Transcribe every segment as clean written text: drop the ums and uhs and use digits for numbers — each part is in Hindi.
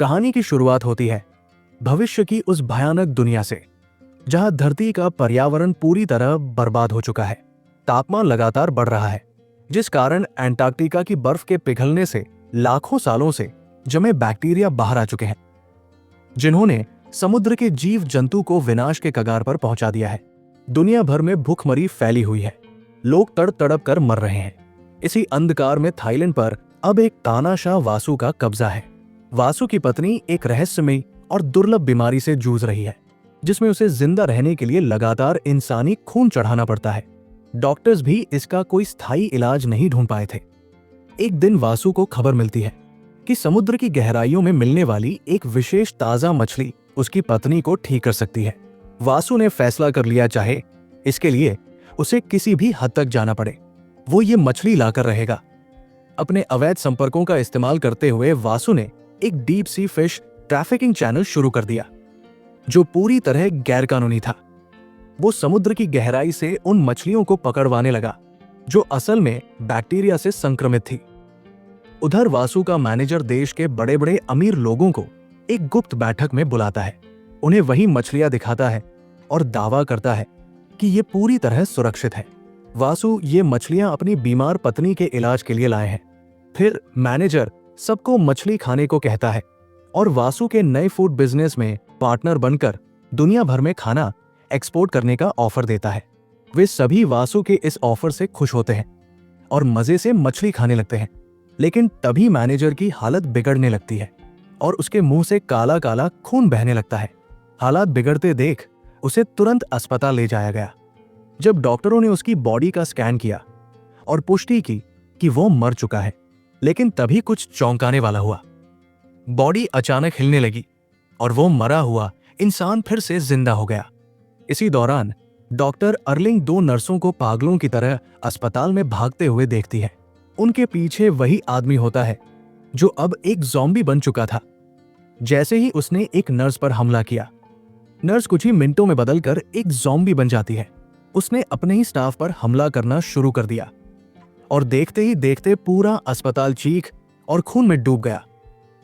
कहानी की शुरुआत होती है भविष्य की उस भयानक दुनिया से, जहां धरती का पर्यावरण पूरी तरह बर्बाद हो चुका है। तापमान लगातार बढ़ रहा है, जिस कारण अंटार्कटिका की बर्फ के पिघलने से लाखों सालों से जमे बैक्टीरिया बाहर आ चुके हैं, जिन्होंने समुद्र के जीव जंतु को विनाश के कगार पर पहुंचा दिया है। दुनिया भर में भूखमरी फैली हुई है, लोग तड़प कर मर रहे हैं। इसी अंधकार में थाईलैंड पर अब एक तानाशाह वासु का कब्जा है। वासु की पत्नी एक रहस्यमयी और दुर्लभ बीमारी से जूझ रही है, जिसमें उसे जिंदा रहने के लिए लगातार इंसानी खून चढ़ाना पड़ता है। डॉक्टर्स भी इसका कोई स्थायी इलाज नहीं ढूंढ पाए थे। एक दिन वासु को खबर मिलती है कि समुद्र की गहराइयों में मिलने वाली एक विशेष ताजा मछली उसकी पत्नी को ठीक कर सकती है। वासु ने फैसला कर लिया, चाहे इसके लिए उसे किसी भी हद तक जाना पड़े, वो ये मछली लाकर रहेगा। अपने अवैध संपर्कों का इस्तेमाल करते हुए वासु ने एक deep sea fish trafficking channel शुरू कर दिया, जो पूरी तरह गैरकानूनी था। वो समुद्र की गहराई से उन मछलियों को पकड़वाने लगा जो असल में बैक्टीरिया से संक्रमित थी। उधर वासु का मैनेजर देश के बड़े बड़े अमीर लोगों को एक गुप्त बैठक में बुलाता है, उन्हें वही मछलियां दिखाता है और दावा करता है कि ये पूरी तरह सुरक्षित है। वासु ये मछलियां अपनी बीमार पत्नी के इलाज के लिए लाए हैं। फिर मैनेजर सबको मछली खाने को कहता है और वासु के नए फूड बिजनेस में पार्टनर बनकर दुनिया भर में खाना एक्सपोर्ट करने का ऑफर देता है। वे सभी वासु के इस ऑफर से खुश होते हैं और मजे से मछली खाने लगते हैं। लेकिन तभी मैनेजर की हालत बिगड़ने लगती है और उसके मुंह से काला काला खून बहने लगता है। हालात बिगड़ते देख उसे तुरंत अस्पताल ले जाया गया। जब डॉक्टरों ने उसकी बॉडी का स्कैन किया और पुष्टि की कि वो मर चुका है, लेकिन तभी कुछ चौंकाने वाला हुआ। बॉडी अचानक हिलने लगी और वो मरा हुआ इंसान फिर से जिंदा हो गया। इसी दौरान डॉक्टर अर्लिंग दो नर्सों को पागलों की तरह अस्पताल में भागते हुए देखती है। उनके पीछे वही आदमी होता है जो अब एक ज़ॉम्बी बन चुका था। जैसे ही उसने एक नर्स पर हमला किया, नर्स कुछ ही मिनटों में बदलकर एक ज़ॉम्बी बन जाती है। उसने अपने ही स्टाफ पर हमला करना शुरू कर दिया और देखते ही देखते पूरा अस्पताल चीख और खून में डूब गया।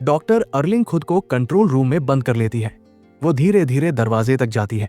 डॉक्टर अर्लिंग खुद को कंट्रोल रूम में बंद कर लेती है। वो धीरे धीरे दरवाजे तक जाती है,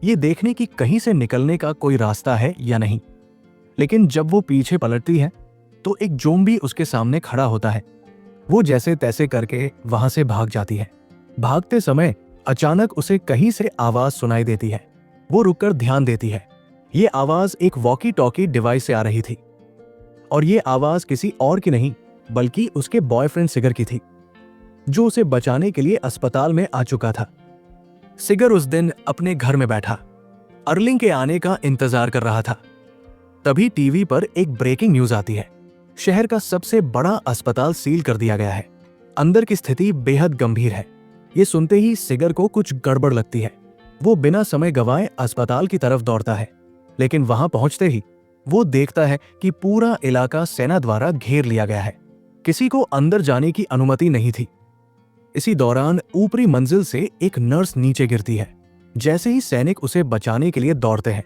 ये देखने की कहीं से निकलने का कोई रास्ता है या नहीं। लेकिन जब वो पीछे पलटती है तो एक ज़ॉम्बी उसके सामने खड़ा होता है। वो जैसे तैसे करके वहां से भाग जाती है। भागते समय अचानक उसे कहीं से आवाज सुनाई देती है। वो रुककर ध्यान देती है। ये आवाज एक वॉकी टॉकी डिवाइस से आ रही थी और ये आवाज किसी और की नहीं बल्कि उसके बॉयफ्रेंड सिगर की थी, जो उसे बचाने के लिए अस्पताल में आ चुका था। सिगर उस दिन अपने घर में बैठा अर्लिंग के आने का इंतजार कर रहा था। तभी टीवी पर एक ब्रेकिंग न्यूज आती है। शहर का सबसे बड़ा अस्पताल सील कर दिया गया है। अंदर की स्थिति बेहद गंभीर है। ये सुनते ही सिगर को कुछ गड़बड़ लगती है। वो बिना समय गंवाए अस्पताल की तरफ दौड़ता है, लेकिन वहां पहुंचते ही वो देखता है कि पूरा इलाका सेना द्वारा घेर लिया गया है। किसी को अंदर जाने की अनुमति नहीं थी। इसी दौरान ऊपरी मंजिल से एक नर्स नीचे गिरती है। जैसे ही सैनिक उसे बचाने के लिए दौड़ते हैं,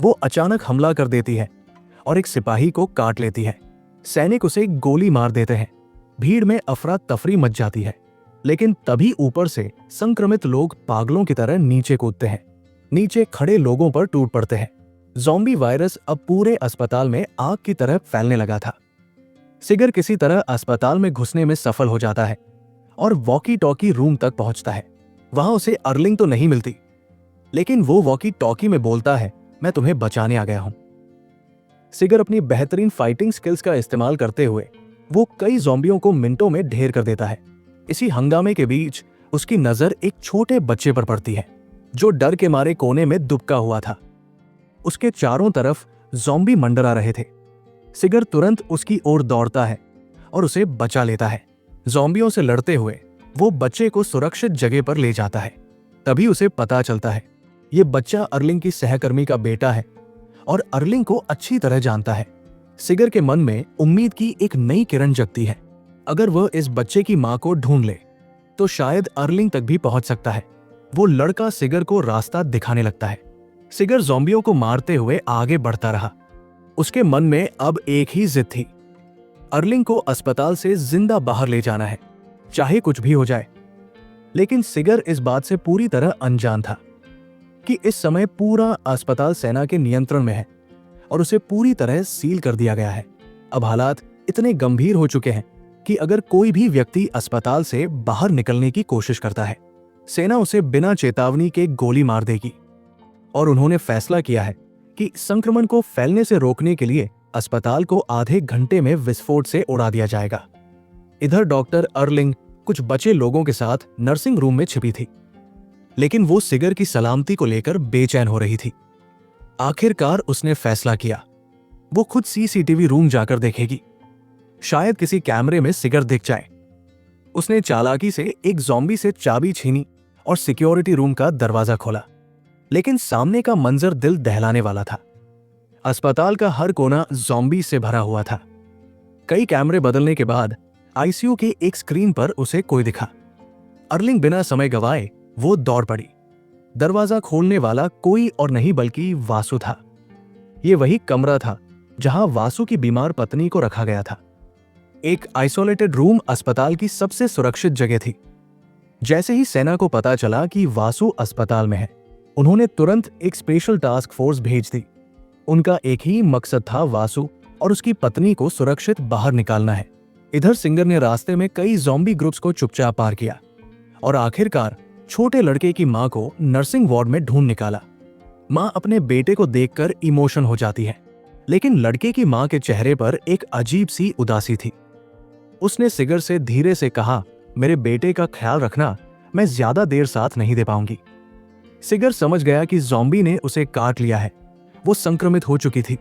वो अचानक हमला कर देती है और एक सिपाही को काट लेती है। सैनिक उसे गोली मार देते हैं। भीड़ में अफरा तफरी मच जाती है, लेकिन तभी ऊपर से संक्रमित लोग पागलों की तरह नीचे कूदते हैं। नीचे खड़े लोगों पर टूट पड़ते हैं। ज़ॉम्बी वायरस अब पूरे अस्पताल में आग की तरह फैलने लगा था। सिगर किसी तरह अस्पताल में घुसने में सफल हो जाता है और वॉकी टॉकी रूम तक पहुंचता है। वहां उसे अर्लिंग तो नहीं मिलती, लेकिन वो वॉकी टॉकी में बोलता है, मैं तुम्हें बचाने आ गया हूं। सिगर अपनी बेहतरीन फाइटिंग स्किल्स का इस्तेमाल करते हुए वो कई ज़ॉम्बियों को मिनटों में ढेर कर देता है। इसी हंगामे के बीच उसकी नजर एक छोटे बच्चे पर पड़ती है, जो डर के मारे कोने में दुबका हुआ था। उसके चारों तरफ ज़ॉम्बी मंडरा रहे थे। सिगर तुरंत उसकी ओर दौड़ता है और उसे बचा लेता है। ज़ॉम्बियों से लड़ते हुए वो बच्चे को सुरक्षित जगह पर ले जाता है। तभी उसे पता चलता है ये बच्चा अर्लिंग की सहकर्मी का बेटा है और अर्लिंग को अच्छी तरह जानता है। सिगर के मन में उम्मीद की एक नई किरण जगती है। अगर वह इस बच्चे की मां को ढूंढ ले तो शायद अर्लिंग तक भी पहुंच सकता है। वो लड़का सिगर को रास्ता दिखाने लगता है। सिगर ज़ॉम्बियों को मारते हुए आगे बढ़ता रहा। उसके मन में अब एक ही जिद थी, अर्लिंग को अस्पताल से जिंदा बाहर ले जाना है, चाहे कुछ भी हो जाए। लेकिन सिगर इस बात से पूरी तरह अनजान था कि इस समय पूरा अस्पताल सेना के नियंत्रण में है और उसे पूरी तरह सील कर दिया गया है। अब हालात इतने गंभीर हो चुके हैं कि अगर कोई भी व्यक्ति अस्पताल से बाहर निकलने की कोशिश करता है, सेना उसे बिना चेतावनी के गोली मार देगी। और उन्होंने फैसला किया है कि संक्रमण को फैलने से रोकने के लिए अस्पताल को आधे घंटे में विस्फोट से उड़ा दिया जाएगा। इधर डॉक्टर अर्लिंग कुछ बचे लोगों के साथ नर्सिंग रूम में छिपी थी, लेकिन वो सिगर की सलामती को लेकर बेचैन हो रही थी। आखिरकार उसने फैसला किया, वो खुद सीसीटीवी रूम जाकर देखेगी, शायद किसी कैमरे में सिगर दिख जाए। उसने चालाकी से एक ज़ॉम्बी से चाबी छीनी और सिक्योरिटी रूम का दरवाजा खोला, लेकिन सामने का मंजर दिल दहलाने वाला था। अस्पताल का हर कोना ज़ॉम्बी से भरा हुआ था। कई कैमरे बदलने के बाद आईसीयू की एक स्क्रीन पर उसे कोई दिखा। अर्लिंग बिना समय गवाए वो दौड़ पड़ी। दरवाजा खोलने वाला कोई और नहीं बल्कि वासु था। ये वही कमरा था जहां वासु की बीमार पत्नी को रखा गया था। एक आइसोलेटेड रूम अस्पताल की सबसे सुरक्षित जगह थी। जैसे ही सेना को पता चला कि वासु अस्पताल में है, उन्होंने तुरंत एक स्पेशल टास्क फोर्स भेज दी। उनका एक ही मकसद था, वासु और उसकी पत्नी को सुरक्षित बाहर निकालना है। इधर सिंगर ने रास्ते में कई ज़ॉम्बी ग्रुप्स को चुपचाप पार किया और आखिरकार छोटे लड़के की मां को नर्सिंग वार्ड में ढूंढ निकाला। मां अपने बेटे को देखकर इमोशन हो जाती है, लेकिन लड़के की मां के चेहरे पर एक अजीब सी उदासी थी। उसने सिगर से धीरे से कहा, मेरे बेटे का ख्याल रखना, मैं ज्यादा देर साथ नहीं दे पाऊंगी। सिगर समझ गया कि ज़ॉम्बी ने उसे काट लिया है, वो संक्रमित हो चुकी थी।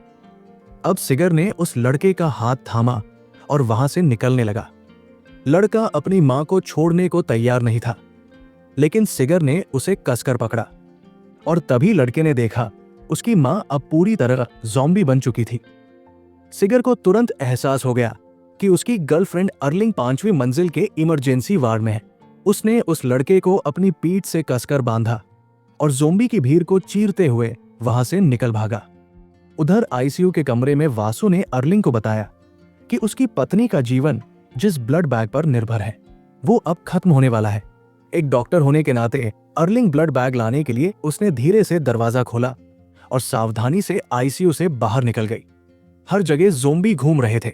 अब सिगर ने उस लड़के का हाथ थामा और वहां से निकलने लगा। लड़का अपनी मां को छोड़ने को तैयार नहीं था, लेकिन सिगर ने उसे कसकर पकड़ा और तभी लड़के ने देखा उसकी मां अब पूरी तरह ज़ॉम्बी बन चुकी थी। सिगर को तुरंत एहसास हो गया कि उसकी गर्लफ्रेंड अर्लिंग 5वीं मंजिल के इमरजेंसी वार्ड में है। उसने उस लड़के को अपनी पीठ से कसकर बांधा और ज़ॉम्बी की भीड़ को चीरते हुए वहां से निकल भागा। उधर आईसीयू के कमरे में वासु ने अर्लिंग को बताया कि उसकी पत्नी का जीवन जिस ब्लड बैग पर निर्भर है, वो अब खत्म होने वाला है। एक डॉक्टर होने के नाते अर्लिंग ब्लड बैग लाने के लिए उसने धीरे से दरवाजा खोला और सावधानी से आईसीयू से बाहर निकल गई। हर जगह ज़ॉम्बी घूम रहे थे।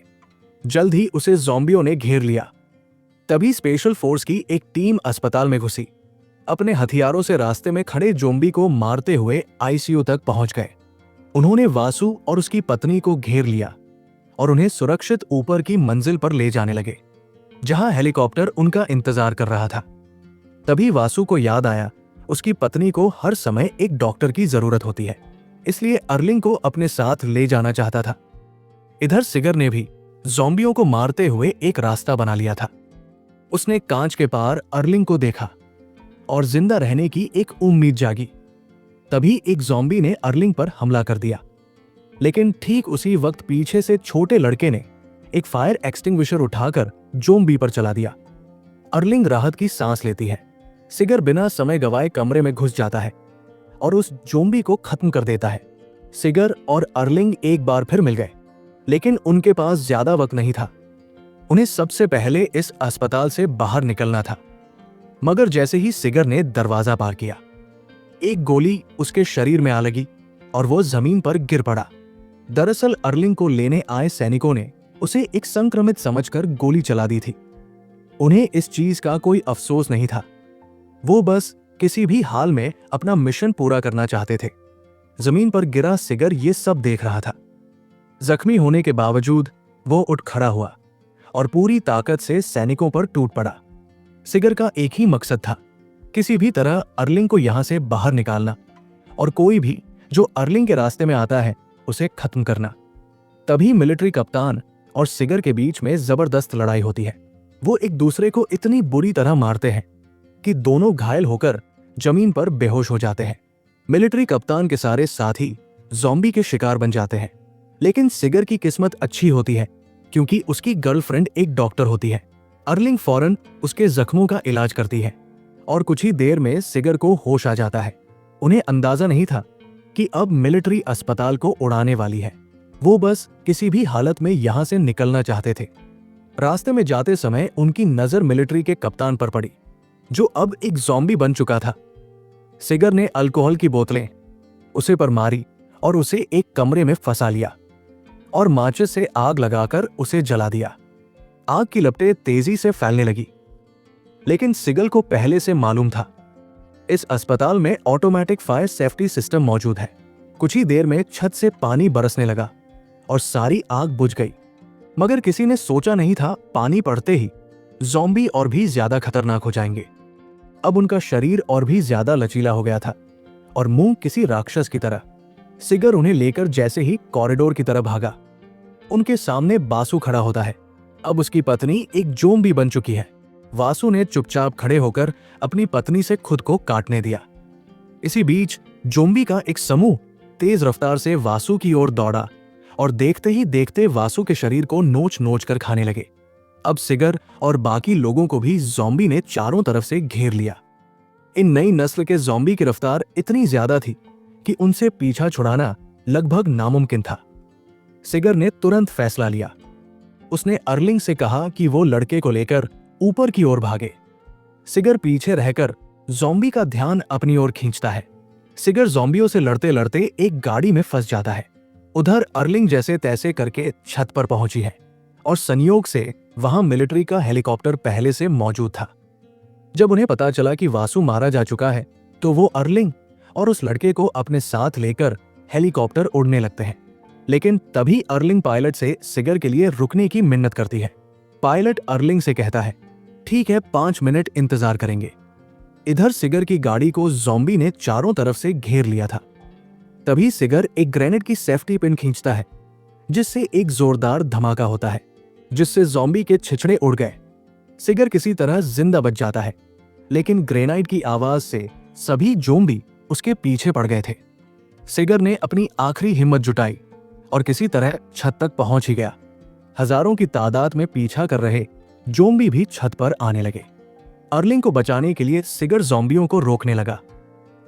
जल्द ही उसे ज़ॉम्बियों ने घेर लिया। तभी स्पेशल फोर्स की एक टीम अस्पताल में घुसी। अपने हथियारों से रास्ते में खड़े ज़ॉम्बी को मारते हुए आईसीयू तक पहुंच गए। उन्होंने वासु और उसकी पत्नी को घेर लिया और उन्हें सुरक्षित ऊपर की मंजिल पर ले जाने लगे, जहां हेलीकॉप्टर उनका इंतजार कर रहा था। तभी वासु को याद आया उसकी पत्नी को हर समय एक डॉक्टर की जरूरत होती है, इसलिए अर्लिंग को अपने साथ ले जाना चाहता था। इधर सिगर ने भी ज़ॉम्बियों को मारते हुए एक रास्ता बना लिया था। उसने कांच के पार अर्लिंग को देखा और जिंदा रहने की एक उम्मीद जागी। तभी एक ज़ॉम्बी ने अर्लिंग पर हमला कर दिया, लेकिन ठीक उसी वक्त पीछे से छोटे लड़के ने एक फायर एक्सटिंग्विशर उठाकर ज़ॉम्बी पर चला दिया। अर्लिंग राहत की सांस लेती है। सिगर बिना समय गवाए कमरे में घुस जाता है और उस ज़ॉम्बी को खत्म कर देता है। सिगर और अर्लिंग एक बार फिर मिल गए, लेकिन उनके पास ज्यादा वक्त नहीं था। उन्हें सबसे पहले इस अस्पताल से बाहर निकलना था। मगर जैसे ही सिगर ने दरवाजा पार किया, एक गोली उसके शरीर में आ लगी और वो जमीन पर गिर पड़ा। दरअसल अर्लिंग को लेने आए सैनिकों ने उसे एक संक्रमित समझकर गोली चला दी थी। उन्हें इस चीज का कोई अफसोस नहीं था। वो बस किसी भी हाल में अपना मिशन पूरा करना चाहते थे। जमीन पर गिरा सिगर ये सब देख रहा था। जख्मी होने के बावजूद वो उठ खड़ा हुआ और पूरी ताकत से सैनिकों पर टूट पड़ा। सिगर का एक ही मकसद था, किसी भी तरह अर्लिंग को यहां से बाहर निकालना और कोई भी जो अर्लिंग के रास्ते में आता है उसे खत्म करना। तभी मिलिट्री कप्तान और सिगर के बीच में जबरदस्त लड़ाई होती है। वो एक दूसरे को इतनी बुरी तरह मारते हैं कि दोनों घायल होकर जमीन पर बेहोश हो जाते हैं। मिलिट्री कप्तान के सारे साथी ज़ॉम्बी के शिकार बन जाते हैं, लेकिन सिगर की किस्मत अच्छी होती है क्योंकि उसकी गर्लफ्रेंड एक डॉक्टर होती है। अर्लिंग फौरन उसके जख्मों का इलाज करती है और कुछ ही देर में सिगर को होश आ जाता है। उन्हें अंदाजा नहीं था कि अब मिलिट्री अस्पताल को उड़ाने वाली है। वो बस किसी भी हालत में यहां से निकलना चाहते थे। रास्ते में जाते समय उनकी नजर मिलिट्री के कप्तान पर पड़ी, जो अब एक ज़ॉम्बी बन चुका था। सिगर ने अल्कोहल की बोतलें उसे पर मारी और उसे एक कमरे में फंसा लिया और माचिस से आग लगाकर उसे जला दिया। आग की लपटें तेजी से फैलने लगी, लेकिन सिगल को पहले से मालूम था इस अस्पताल में ऑटोमेटिक फायर सेफ्टी सिस्टम मौजूद है। कुछ ही देर में छत से पानी बरसने लगा और सारी आग बुझ गई। मगर किसी ने सोचा नहीं था पानी पड़ते ही ज़ॉम्बी और भी ज्यादा खतरनाक हो जाएंगे। अब उनका शरीर और भी ज्यादा लचीला हो गया था और मुंह किसी राक्षस की तरह। सिगर उन्हें लेकर जैसे ही कॉरिडोर की तरफ भागा, उनके सामने वासु खड़ा होता है। अब उसकी पत्नी एक ज़ॉम्बी बन चुकी है। वासु ने चुपचाप खड़े होकर अपनी पत्नी से खुद को काटने दिया। इसी बीच ज़ॉम्बी का एक समूह तेज रफ्तार से वासु की ओर दौड़ा और देखते ही देखते वासु के शरीर को नोच नोच कर खाने लगे। अब सिगर और बाकी लोगों को भी ज़ॉम्बी ने चारों तरफ से घेर लिया। इन नई नस्ल के ज़ॉम्बी की रफ्तार इतनी ज्यादा थी कि उनसे पीछा छुड़ाना लगभग नामुमकिन था। सिगर ने तुरंत फैसला लिया। उसने अर्लिंग से कहा कि वो लड़के को लेकर ऊपर की ओर भागे। सिगर पीछे रहकर ज़ॉम्बी का ध्यान अपनी ओर खींचता है। सिगर ज़ॉम्बियों से लड़ते लड़ते एक गाड़ी में फंस जाता है। उधर अर्लिंग जैसे तैसे करके छत पर पहुंची है और संयोग से वहां मिलिट्री का हेलीकॉप्टर पहले से मौजूद था। जब उन्हें पता चला कि वासु मारा जा चुका है तो वो अर्लिंग और उस लड़के को अपने साथ लेकर हेलीकॉप्टर उड़ने लगते हैं। लेकिन तभी अर्लिंग पायलट से सिगर के लिए रुकने की मिन्नत करती है। पायलट अर्लिंग से कहता है, ठीक है, 5 मिनट इंतजार करेंगे। इधर सिगर की गाड़ी को ज़ॉम्बी ने चारों तरफ से घेर लिया था। तभी सिगर एक ग्रेनेड की सेफ्टी पिन खींचता है, जिससे एक जोरदार धमाका होता है, जिससे ज़ॉम्बी के छिछड़े उड़ गए। सिगर किसी तरह जिंदा बच जाता है, लेकिन ग्रेनाइड की आवाज से सभी ज़ॉम्बी उसके पीछे पड़ गए थे। सिगर ने अपनी आखिरी हिम्मत जुटाई और किसी तरह छत तक पहुंच ही गया। हजारों की तादाद में पीछा कर रहे ज़ॉम्बी भी छत पर आने लगे। अर्लिंग को बचाने के लिए सिगर ज़ॉम्बियों को रोकने लगा।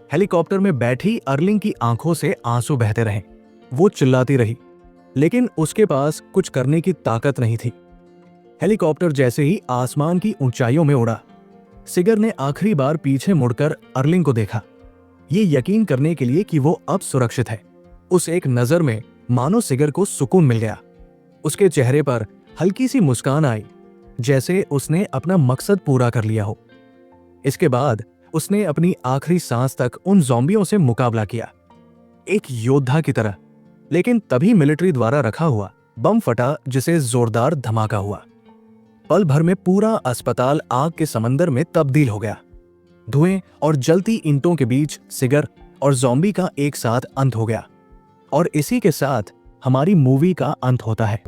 हेलीकॉप्टर में बैठी अर्लिंग की आंखों से आंसू बहते रहे। वो चिल्लाती रही, लेकिन उसके पास कुछ करने की ताकत नहीं थी। हेलीकॉप्टर जैसे ही आसमान की ऊंचाइयों में उड़ा, सिगर ने आखिरी बार पीछे मुड़कर अर्लिंग को देखा, ये यकीन करने के लिए कि वो अब सुरक्षित है। उस एक नजर में मानो सिगर को सुकून मिल गया। उसके चेहरे पर हल्की सी मुस्कान आई, जैसे उसने अपना मकसद पूरा कर लिया हो। इसके बाद उसने अपनी आखिरी सांस तक उन ज़ॉम्बियों से मुकाबला किया, एक योद्धा की तरह। लेकिन तभी मिलिट्री द्वारा रखा हुआ बम फटा, जिसे जोरदार धमाका हुआ। पल भर में पूरा अस्पताल आग के समंदर में तब्दील हो गया। धुएं और जलती ईंटों के बीच सिगर और ज़ॉम्बी का एक साथ अंत हो गया। और इसी के साथ हमारी मूवी का अंत होता है।